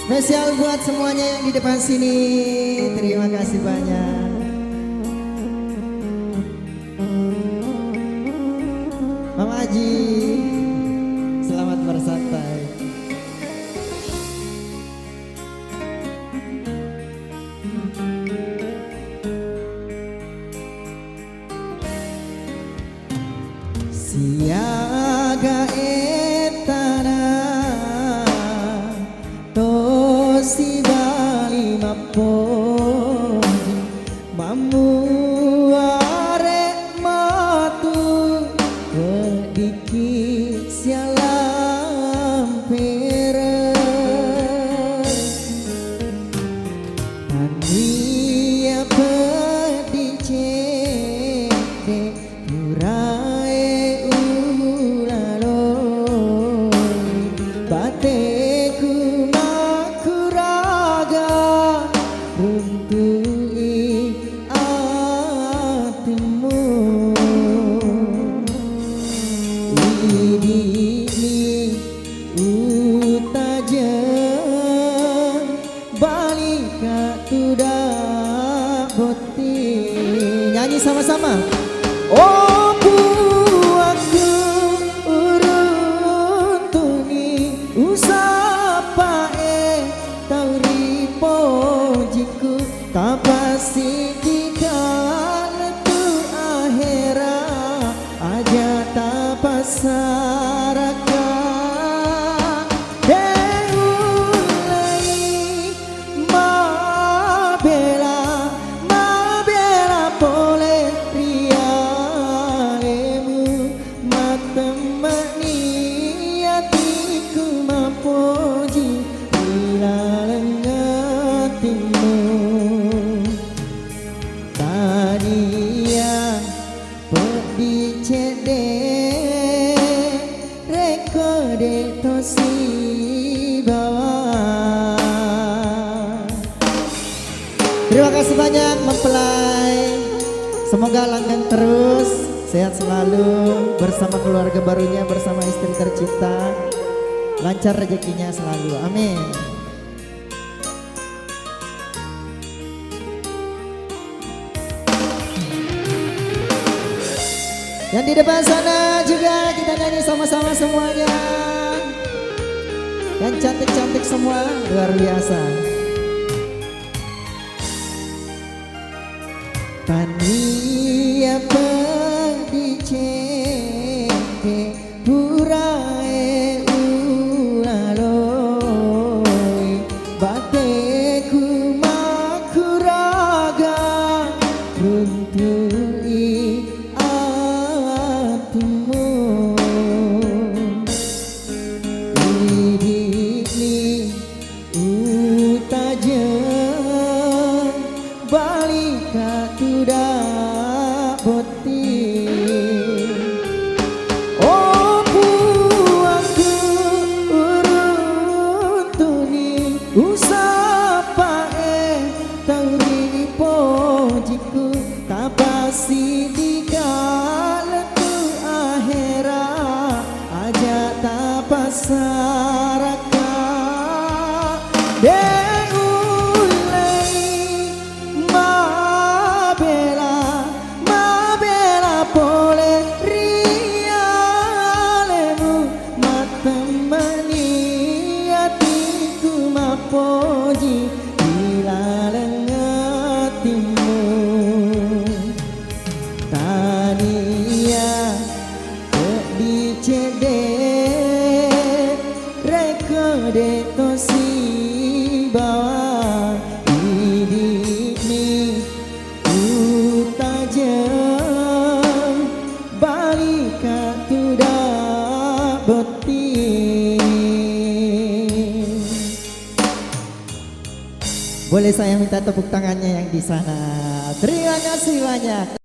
Spesial buat semuanya yang di depan sini. Terima kasih banyak. Mama Aji, selamat bersantai. Siaga etana tosi bali mapo mamu arek matu kediki sialam pere tania pedice urai ulaloi bateku makuraga runtui hatimu ini utajan balika tudak boti nyanyi sama-sama. Oh buatku uruntuni usapae tauri pojiku kapasi dikala tu akhera aja tapasaraka deulai mabela pole temani hatiku mapoji hilang hatimu tania pedi cede rekode tosi bawah. Terima kasih banyak mempelai, semoga langgeng terus, sehat selalu bersama keluarga barunya, bersama istri tercinta, lancar rezekinya selalu, amin. Dan di depan sana juga kita nyanyi sama-sama semuanya. Yang cantik-cantik semua, luar biasa. Tania dicete purai ulaloi bateku makuraga runtui hatimu ini utajan balika tudak boti. Oh buatku uruntuni usapae tauri pojiku tapasi dikala tu akhera aja tapasaraka mabela pole rialemu matemani hatiku mapoji hilang hatimu tania dicede rekode tosi bawah ini utajan balika tudak boti. Boleh saya minta tepuk tangannya yang di sana. Terima kasih banyak.